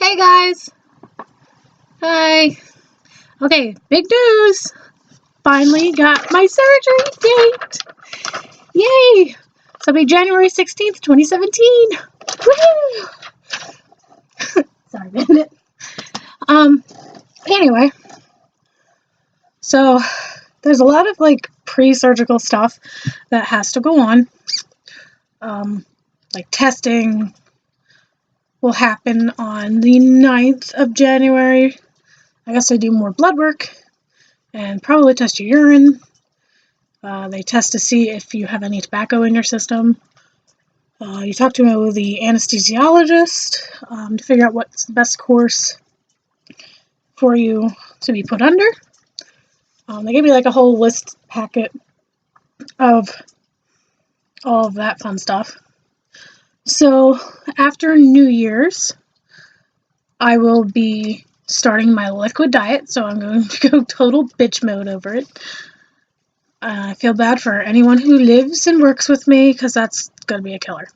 Hey guys! Hi! Okay, big news! Finally got my surgery date! Yay! So it'll be January 16th, 2017! Woo! Sorry, didn't it? Anyway, so there's a lot of pre-surgical stuff that has to go on. Like testing will happen on the 9th of January. I guess they do more blood work and probably test your urine. They test to see if you have any tobacco in your system. You talk to the anesthesiologist to figure out what's the best course for you to be put under. They give you a whole list packet of all of that fun stuff. So after New Year's, I will be starting my liquid diet, so I'm going to go total bitch mode over it. I feel bad for anyone who lives and works with me, because that's going to be a killer.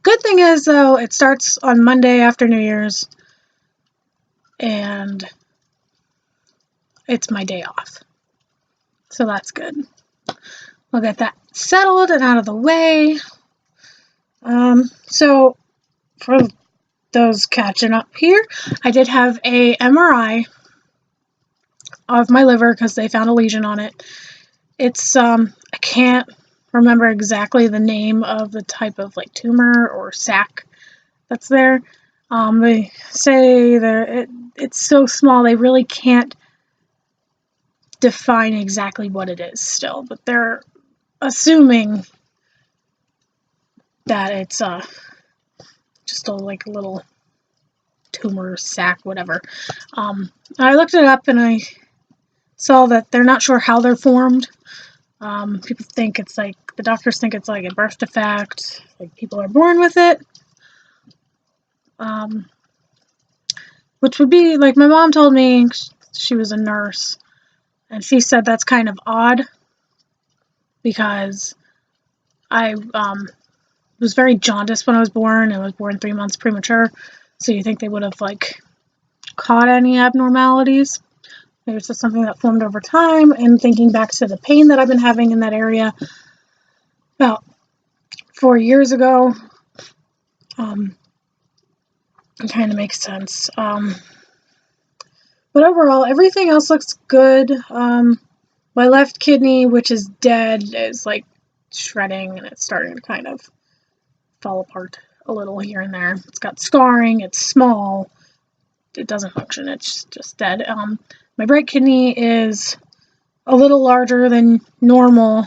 Good thing is, though, it starts on Monday after New Year's, and it's my day off. So that's good. We'll get that settled and out of the way. So for those catching up here, I did have a MRI of my liver because they found a lesion on it. It's I can't remember exactly the name of the type of tumor or sac that's there. They say that it's so small they really can't define exactly what it is still, but they're assuming that it's just a little tumor sac, whatever. I looked it up and I saw that they're not sure how they're formed. People think it's the doctors think it's a birth defect, people are born with it. Which would be, my mom told me, she was a nurse, and she said that's kind of odd because I was very jaundiced when I was born. I was born 3 months premature, so you think they would have caught any abnormalities. Maybe it's just something that formed over time, and thinking back to the pain that I've been having in that area about 4 years ago, it kind of makes sense. But overall, everything else looks good. My left kidney, which is dead, is shredding, and it's starting to kind of fall apart a little here and there. It's got scarring, it's small, it doesn't function, it's just dead. My right kidney is a little larger than normal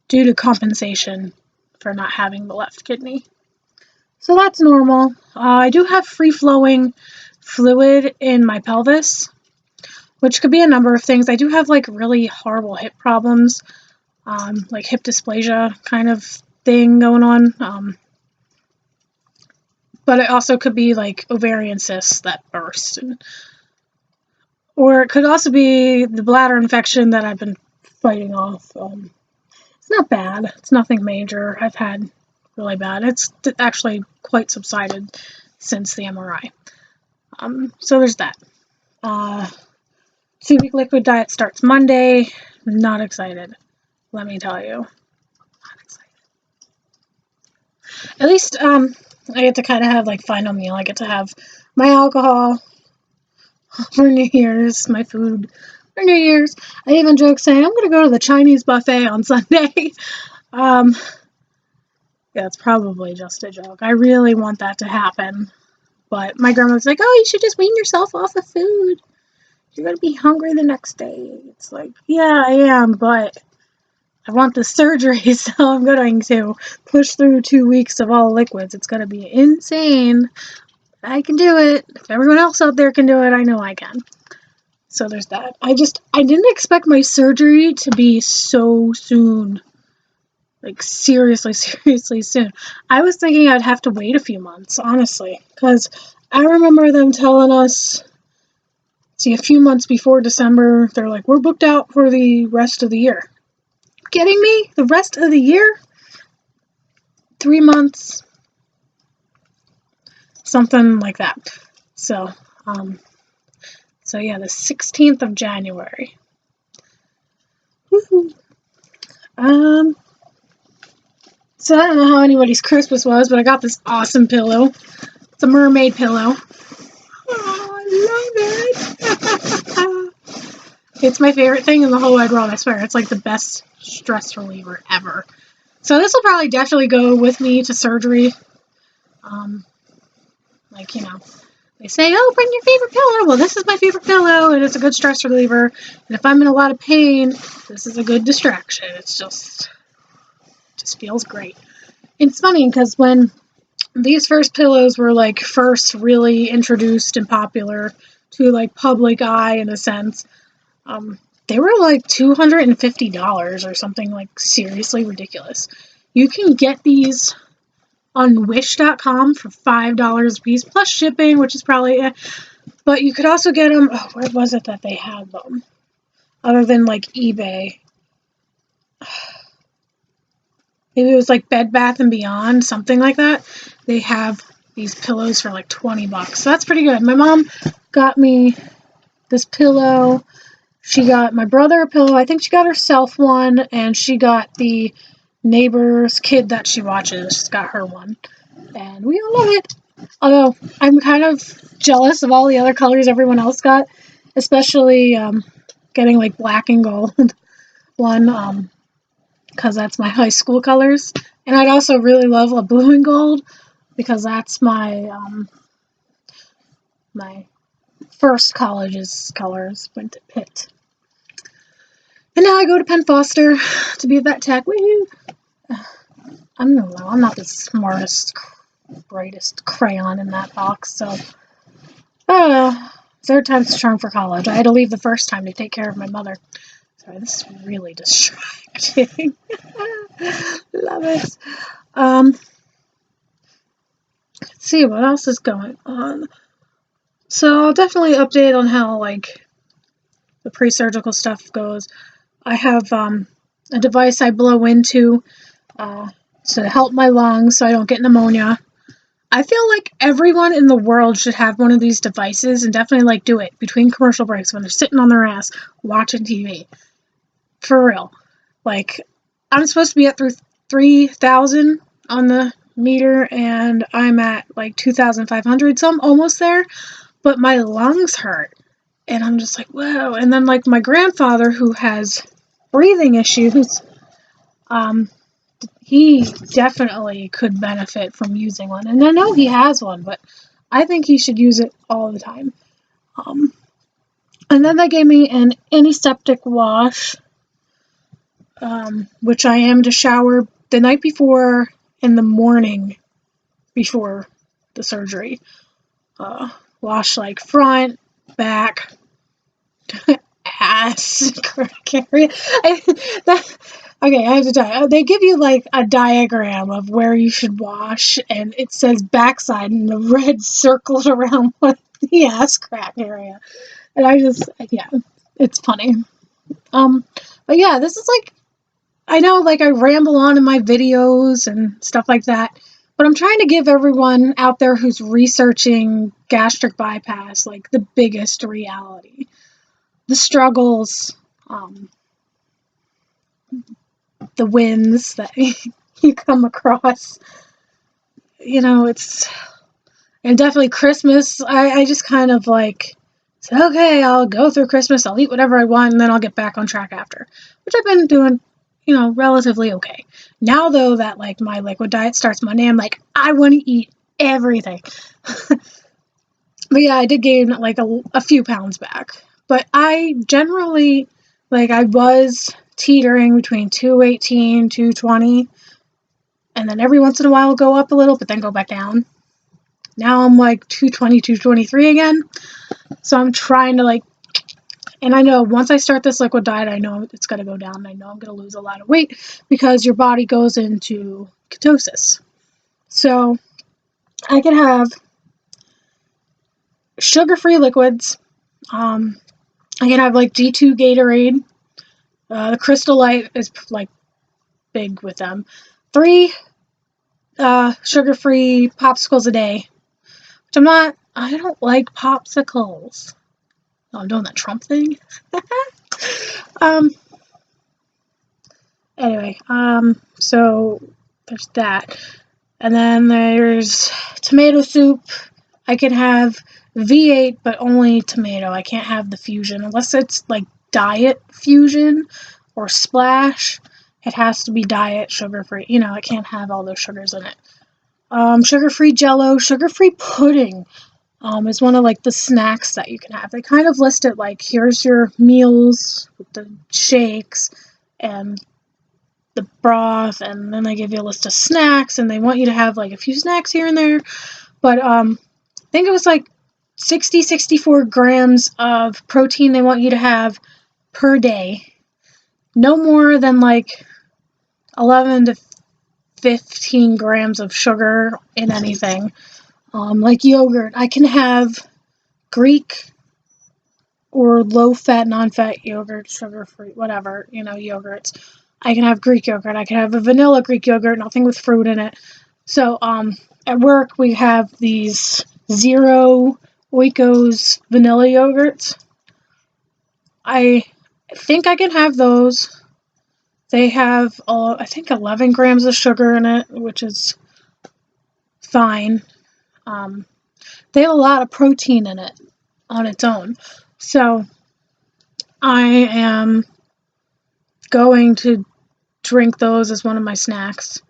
due to compensation for not having the left kidney. So that's normal. I do have free-flowing fluid in my pelvis, which could be a number of things. I do have really horrible hip problems, hip dysplasia kind of thing going on. But it also could be ovarian cysts that burst, or it could also be the bladder infection that I've been fighting off. It's not bad. It's nothing major. I've had really bad. It's actually quite subsided since the MRI. So there's that. 2-week liquid diet starts Monday. Not excited, let me tell you. Not excited. At least I get to kind of have final meal. I get to have my alcohol for New Year's, my food for New Year's. I even joke saying I'm going to go to the Chinese buffet on Sunday. Yeah, it's probably just a joke. I really want that to happen. But my grandma's like, oh, you should just wean yourself off of food. You're going to be hungry the next day. It's yeah, I am, but I want the surgery, so I'm going to push through 2 weeks of all liquids. It's going to be insane. I can do it. If everyone else out there can do it, I know I can. So there's that. I didn't expect my surgery to be so soon. Seriously soon. I was thinking I'd have to wait a few months, honestly, because I remember them telling us, a few months before December, they're like, we're booked out for the rest of the year. Kidding me? The rest of the year? 3 months. something like that. So, yeah, the 16th of January. Woohoo. So I don't know how anybody's Christmas was, but I got this awesome pillow. It's a mermaid pillow. Oh, I love it. It's my favorite thing in the whole wide world, I swear. It's like the best stress reliever ever. So this will probably definitely go with me to surgery. Like, you know, they say, oh, bring your favorite pillow. Well, this is my favorite pillow, and it's a good stress reliever. And if I'm in a lot of pain, this is a good distraction. It's just feels great. It's funny because when these first pillows were like first really introduced and popular to like public eye in a sense, they were like $250 or something like seriously ridiculous. You can get these on wish.com for $5 a piece plus shipping, which is probably but you could also get them, oh, where was it that they had them other than like eBay? Maybe it was like Bed Bath and Beyond, something like that. They have these pillows for like $20. So that's pretty good. My mom got me this pillow. She got my brother a pillow. I think she got herself one, and she got the neighbor's kid that she watches. She's got her one. And we all love it. Although I'm kind of jealous of all the other colors everyone else got, especially getting like black and gold one, because that's my high school colors. And I'd also really love a blue and gold because that's my my first college's colors. Went to Pitt. And now I go to Penn Foster to be a vet tech. Woohoo! I don't know. I'm not the smartest, brightest crayon in that box, so third time's the charm for college. I had to leave the first time to take care of my mother. Sorry, this is really distracting. Love it. Let's see what else is going on. So I'll definitely update on how like the pre-surgical stuff goes. I have a device I blow into to help my lungs so I don't get pneumonia. I feel like everyone in the world should have one of these devices and definitely like do it between commercial breaks when they're sitting on their ass watching TV. For real. Like, I'm supposed to be at 3,000 on the meter and I'm at like 2,500, so I'm almost there, but my lungs hurt. And I'm just like, whoa. And then like my grandfather who has breathing issues, he definitely could benefit from using one. And I know he has one, but I think he should use it all the time. And then they gave me an antiseptic wash, which I am to shower the night before and the morning before the surgery. Wash like front, back, ass, crack area. Okay, I have to tell you, they give you like a diagram of where you should wash, and it says backside in the red circled around the ass crack area. And yeah, it's funny. But yeah, this is like, I know like I ramble on in my videos and stuff like that, but I'm trying to give everyone out there who's researching gastric bypass like the biggest reality. The struggles, the wins that you come across. You know, and definitely Christmas, I just kind of like said, okay, I'll go through Christmas, I'll eat whatever I want, and then I'll get back on track after, which I've been doing, you know, relatively okay. Now, though, that like my liquid diet starts Monday, I'm like, I want to eat everything. But yeah, I did gain like a few pounds back. But I generally, like, I was teetering between 218, 220, and then every once in a while go up a little, but then go back down. Now I'm like 220, 223 again. So I'm trying to like, and I know once I start this liquid diet, I know it's going to go down. I know I'm going to lose a lot of weight because your body goes into ketosis. So I can have sugar-free liquids. I can have like G2 Gatorade. The Crystal Light is like big with them. 3 sugar-free popsicles a day. which I don't like popsicles. Oh, I'm doing that Trump thing. um, so there's that. And then there's tomato soup. I can have V8, but only tomato. I can't have the fusion unless it's like diet fusion or splash. It has to be diet, sugar-free. I can't have all those sugars in it. Sugar-free Jello, sugar-free pudding is one of like the snacks that you can have. They kind of list it like, here's your meals with the shakes and the broth, and then they give you a list of snacks, and they want you to have like a few snacks here and there. But I think it was like 64 grams of protein they want you to have per day. No more than like 11 to 15 grams of sugar in anything. Like yogurt, I can have Greek or low-fat, non-fat yogurt, sugar-free, whatever, yogurts. I can have Greek yogurt. I can have a vanilla Greek yogurt, nothing with fruit in it. So at work, we have these Zero Oikos vanilla yogurts. I think I can have those. They have, I think, 11 grams of sugar in it, which is fine. They have a lot of protein in it on its own. So I am going to drink those as one of my snacks.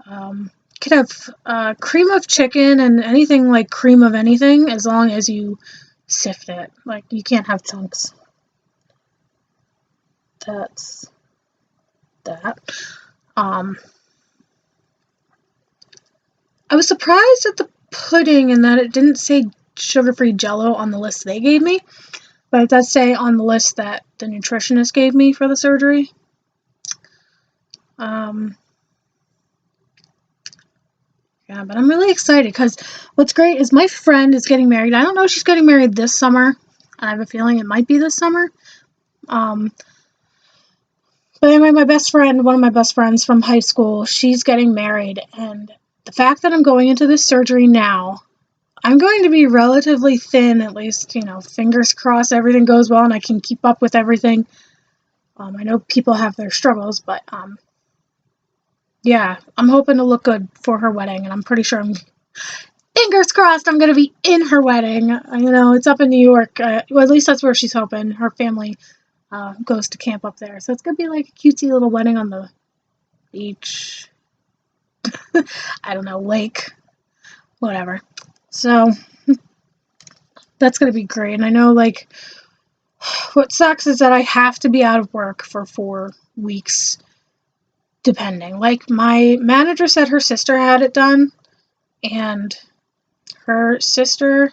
Could have cream of chicken and anything like cream of anything as long as you sift it. Like, you can't have chunks. That's that. I was surprised at the pudding in that it didn't say sugar-free Jello on the list they gave me, but it does say on the list that the nutritionist gave me for the surgery. Yeah, but I'm really excited because what's great is my friend is getting married. I don't know if she's getting married this summer. I have a feeling it might be this summer. But anyway, one of my best friends from high school, she's getting married, and the fact that I'm going into this surgery now, I'm going to be relatively thin, at least, fingers crossed everything goes well and I can keep up with everything. I know people have their struggles, but yeah, I'm hoping to look good for her wedding, and I'm pretty sure fingers crossed I'm going to be in her wedding. It's up in New York. Well, at least that's where she's hoping. Her family goes to camp up there. So it's going to be like a cutesy little wedding on the beach. I don't know, lake, whatever. So that's going to be great. And I know, like, what sucks is that I have to be out of work for 4 weeks, depending. Like, my manager said her sister had it done, and her sister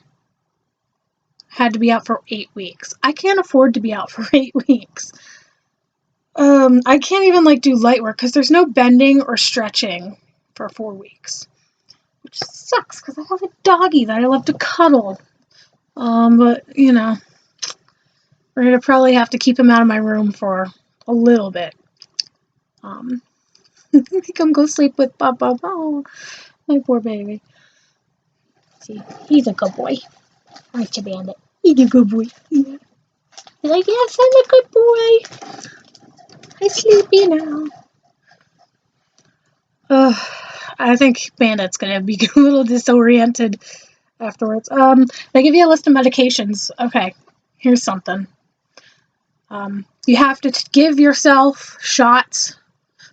had to be out for 8 weeks. I can't afford to be out for 8 weeks. I can't even, like, do light work because there's no bending or stretching for 4 weeks, which sucks because I have a doggy that I love to cuddle. But, we're going to probably have to keep him out of my room for a little bit. Come go sleep with Papa. Oh, my poor baby. See, he's a good boy. Aren't you, Bandit? He's a good boy. Yeah. He's like, yes, I'm a good boy. I'm sleepy now. I think Bandit's gonna be a little disoriented afterwards. They give you a list of medications. Okay, here's something. You have to give yourself shots,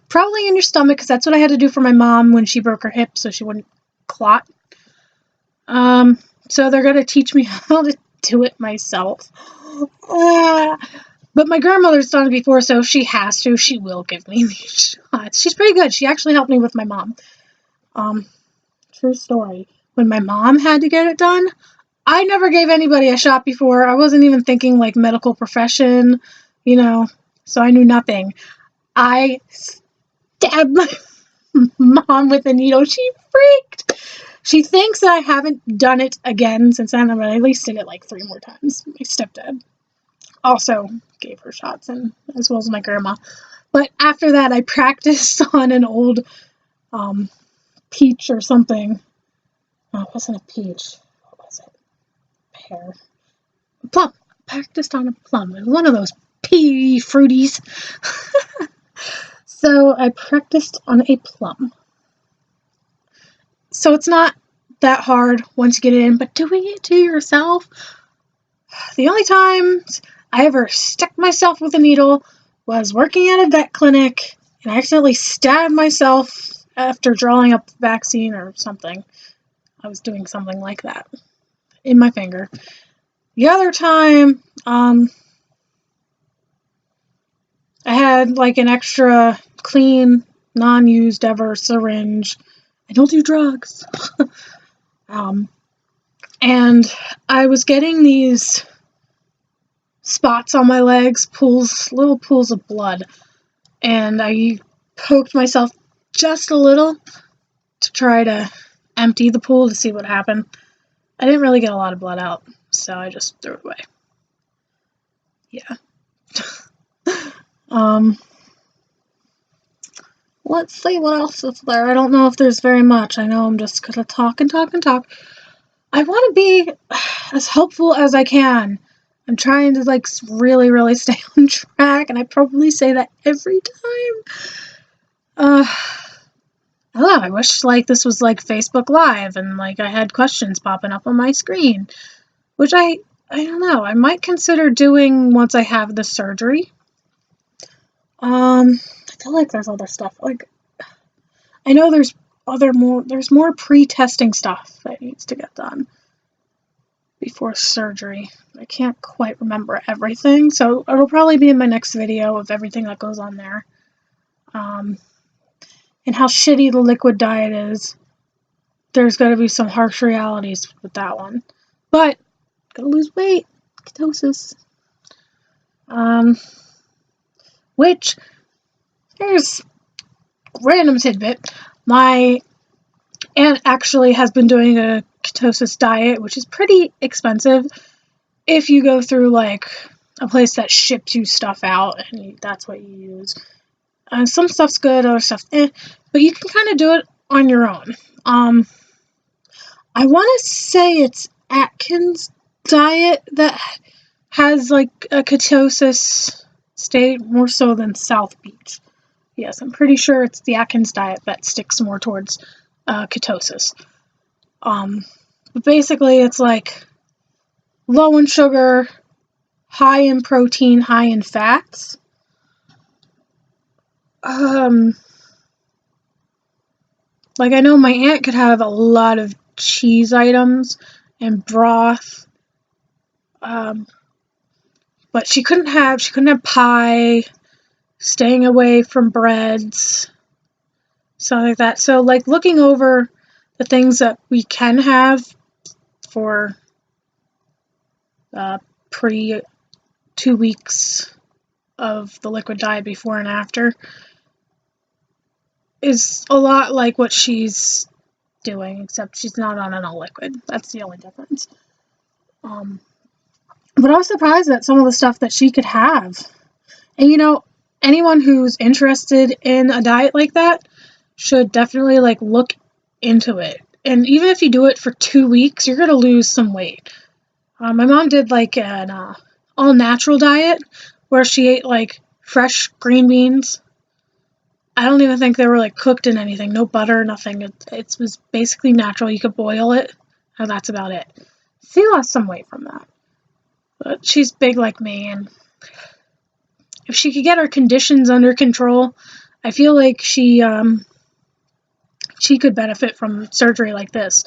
probably in your stomach, because that's what I had to do for my mom when she broke her hip, so she wouldn't clot. So they're gonna teach me how to do it myself. But my grandmother's done it before, so if she has to, she will give me these shots. She's pretty good. She actually helped me with my mom. True story. When my mom had to get it done, I never gave anybody a shot before. I wasn't even thinking like medical profession, so I knew nothing. I stabbed my mom with a needle. She freaked. She thinks that I haven't done it again since then, but I at least did it like 3 more times. My stepdad also gave her shots, and as well as my grandma. But after that, I practiced on an old peach or something, Oh, it wasn't a peach. What was it? Pear. Plum. Practiced on a plum. It was one of those pea fruities. So I practiced on a plum. So it's not that hard once you get it in, but doing it to yourself, the only times I ever stuck myself with a needle was working at a vet clinic and I accidentally stabbed myself after drawing up the vaccine or something. I was doing something like that in my finger. The other time, I had like an extra clean, non-used ever syringe. I don't do drugs. And I was getting these spots on my legs, little pools of blood, and I poked myself just a little to try to empty the pool to see what happened. I didn't really get a lot of blood out, so I just threw it away. Yeah. Let's see what else is there. I don't know if there's very much. I know I'm just gonna talk and talk and talk. I want to be as helpful as I can. I'm trying to like really, really stay on track, and I probably say that every time. I wish like this was like Facebook Live and like I had questions popping up on my screen, which I don't know. I might consider doing once I have the surgery. I feel like there's other stuff. Like I know there's more pre-testing stuff that needs to get done before surgery. I can't quite remember everything, so it'll probably be in my next video of everything that goes on there. And how shitty the liquid diet is. There's got to be some harsh realities with that one. But, gotta lose weight. Ketosis. Which, here's random tidbit. My aunt actually has been doing a ketosis diet, which is pretty expensive if you go through like a place that ships you stuff out and that's what you use. Some stuff's good, other stuff but you can kind of do it on your own. I want to say it's Atkins diet that has like a ketosis state more so than South Beach. Yes, I'm pretty sure it's the Atkins diet that sticks more towards ketosis. But basically it's like low in sugar, high in protein, high in fats. Like I know my aunt could have a lot of cheese items and broth, but she couldn't have pie, staying away from breads, something like that. So like looking over the things that we can have for pre 2 weeks of the liquid diet before and after is a lot like what she's doing, except she's not on an all liquid. That's the only difference. But I was surprised at some of the stuff that she could have. And you know, anyone who's interested in a diet like that should definitely like look into it. And even if you do it for 2 weeks, you're gonna lose some weight. My mom did like an all natural diet where she ate like fresh green beans. I don't even think they were like cooked in anything, no butter, nothing. It was basically natural. You could boil it, and that's about it. She lost some weight from that, but she's big like me, and if she could get her conditions under control, I feel like she could benefit from surgery like this.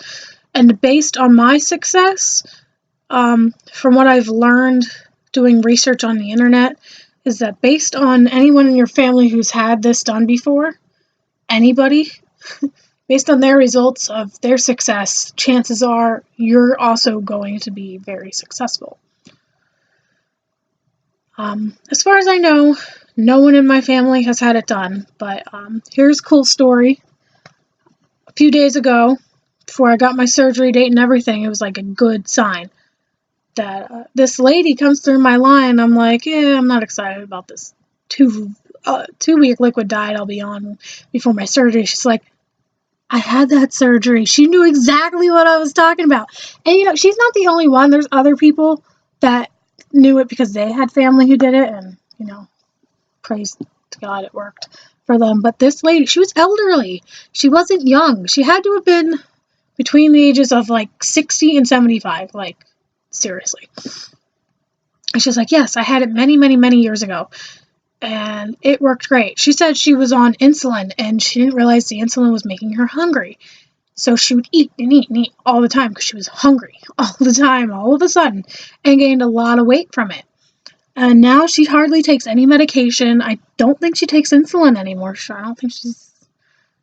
And based on my success, from what I've learned doing research on the internet, is that based on anyone in your family who's had this done before, anybody, based on their results of their success, chances are you're also going to be very successful. As far as I know, no one in my family has had it done, but here's a cool story. A few days ago, before I got my surgery date and everything, it was like a good sign that this lady comes through my line. I'm like, yeah, I'm not excited about this 2 week liquid diet I'll be on before my surgery. She's like, I had that surgery. She knew exactly what I was talking about. And, she's not the only one. There's other people that knew it because they had family who did it. And, praise to God it worked for them. But this lady, she was elderly. She wasn't young. She had to have been between the ages of 60 and 75. Seriously. And she's like, yes, I had it many, many, many years ago. And it worked great. She said she was on insulin and she didn't realize the insulin was making her hungry. So she would eat and eat and eat all the time because she was hungry all the time, all of a sudden, and gained a lot of weight from it. And now she hardly takes any medication. I don't think she takes insulin anymore. I don't think she's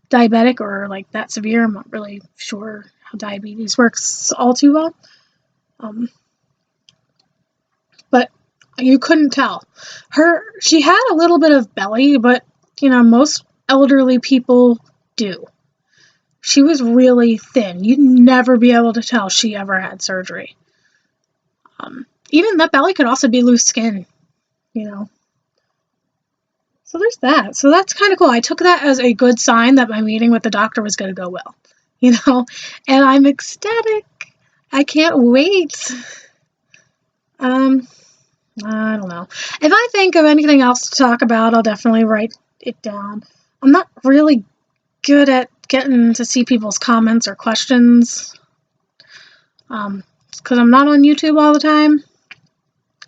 diabetic or that severe. I'm not really sure how diabetes works all too well. But you couldn't tell. She had a little bit of belly, but most elderly people do. She was really thin. You'd never be able to tell she ever had surgery. Even that belly could also be loose skin, So there's that. So that's kind of cool. I took that as a good sign that my meeting with the doctor was going to go well, and I'm ecstatic. I can't wait. I don't know. If I think of anything else to talk about, I'll definitely write it down. I'm not really good at getting to see people's comments or questions. Because I'm not on YouTube all the time.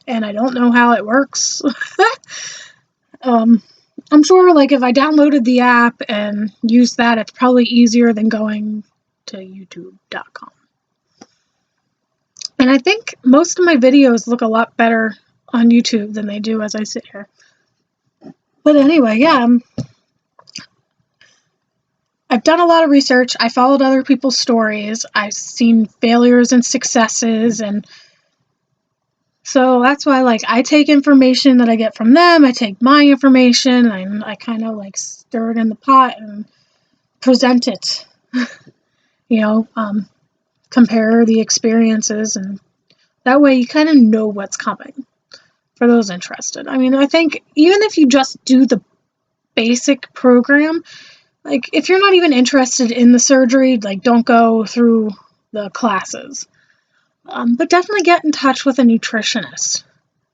And I don't know how it works. I'm sure if I downloaded the app and used that, it's probably easier than going to youtube.com. And I think most of my videos look a lot better on YouTube than they do as I sit here. But anyway, yeah, I've done a lot of research. I followed other people's stories. I've seen failures and successes, and so that's why I take information that I get from them. I take my information and I kind of stir it in the pot and present it. Compare the experiences, and that way you kind of know what's coming. For those interested. I mean, I think even if you just do the basic program, if you're not even interested in the surgery, don't go through the classes. But definitely get in touch with a nutritionist.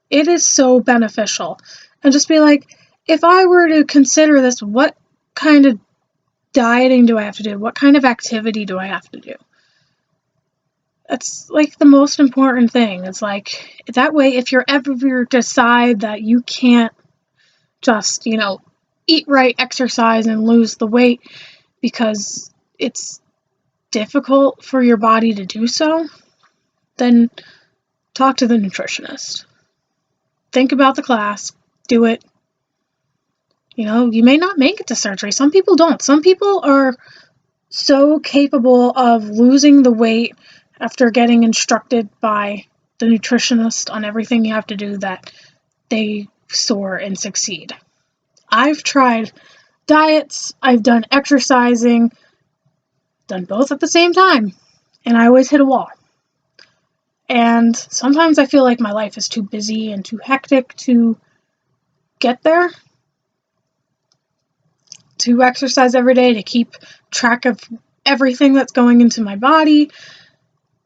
It is so beneficial. And just be if I were to consider this, what kind of dieting do I have to do? What kind of activity do I have to do? It's the most important thing. It's that way if you're ever decide that you can't just, eat right, exercise, and lose the weight because it's difficult for your body to do so, then talk to the nutritionist. Think about the class. Do it. You may not make it to surgery. Some people don't. Some people are so capable of losing the weight after getting instructed by the nutritionist on everything you have to do that they soar and succeed. I've tried diets, I've done exercising, done both at the same time, and I always hit a wall. And sometimes I feel like my life is too busy and too hectic to get there, to exercise every day, to keep track of everything that's going into my body.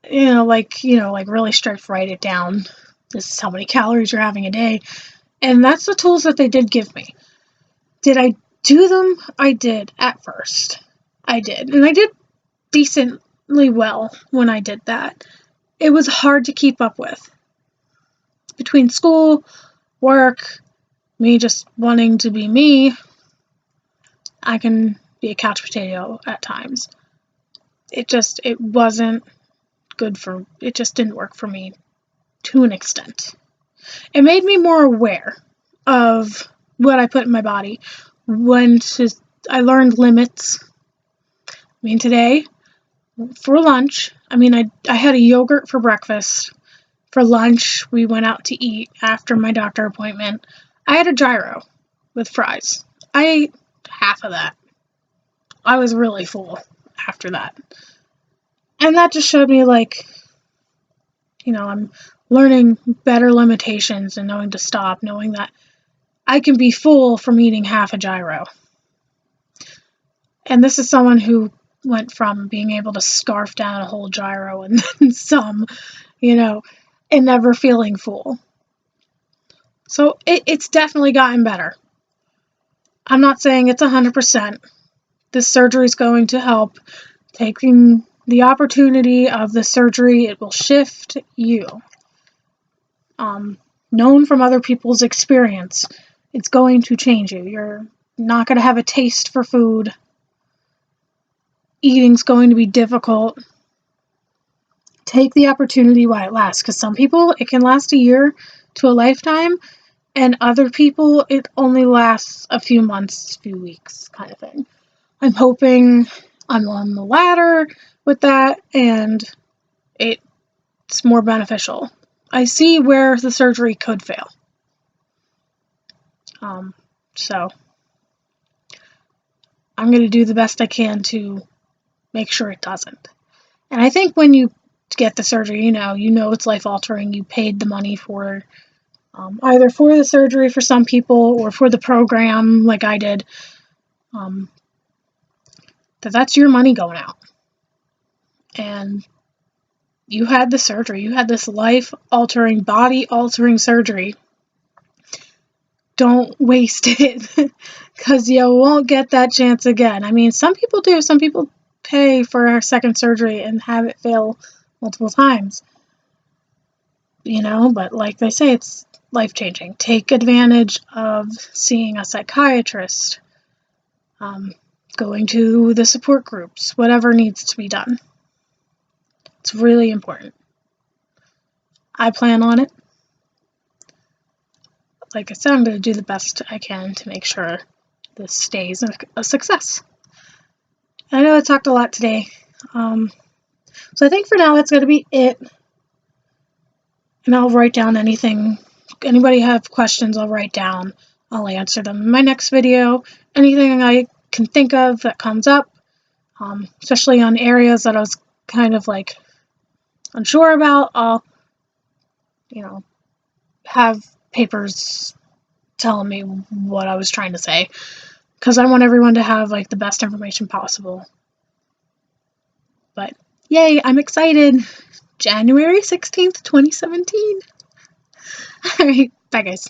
Really strict, write it down. This is how many calories you're having a day. And that's the tools that they did give me. Did I do them? I did at first. I did. And I did decently well when I did that. It was hard to keep up with. Between school, work, me just wanting to be me, I can be a couch potato at times. It wasn't good it just didn't work for me to an extent. It made me more aware of what I put in my body. I learned limits. Today, for lunch, I had a yogurt for breakfast. For lunch, we went out to eat after my doctor appointment. I had a gyro with fries. I ate half of that. I was really full after that. And that just showed me I'm learning better limitations and knowing to stop, knowing that I can be full from eating half a gyro. And this is someone who went from being able to scarf down a whole gyro and then some, you know, and never feeling full. So it's definitely gotten better. I'm not saying it's 100%. This surgery is going to help. Taking the opportunity of the surgery, it will shift you. Known from other people's experience, it's going to change you. You're not going to have a taste for food. Eating's going to be difficult. Take the opportunity while it lasts, because some people, it can last a year to a lifetime, and other people, it only lasts a few months, few weeks, kind of thing. I'm hoping I'm on the latter with that, and it's more beneficial. I see where the surgery could fail. So I'm going to do the best I can to make sure it doesn't. And I think when you get the surgery, you know it's life-altering. You paid the money for either for the surgery for some people or for the program like I did. That's your money going out. And you had the surgery. You had this life-altering, body-altering surgery. Don't waste it, because you won't get that chance again. I mean, some people do. Some people pay for a second surgery and have it fail multiple times. But like they say, it's life-changing. Take advantage of seeing a psychiatrist, going to the support groups, whatever needs to be done. It's really important. I plan on it. Like I said, I'm going to do the best I can to make sure this stays a success. I know I talked a lot today, so I think for now that's going to be it. And I'll write down anything. Anybody have questions, I'll write down. I'll answer them in my next video. Anything I can think of that comes up, especially on areas that I was kind of like unsure about, I'll, have papers telling me what I was trying to say, because I want everyone to have like the best information possible. But yay, I'm excited. January 16th, 2017. All right, bye guys.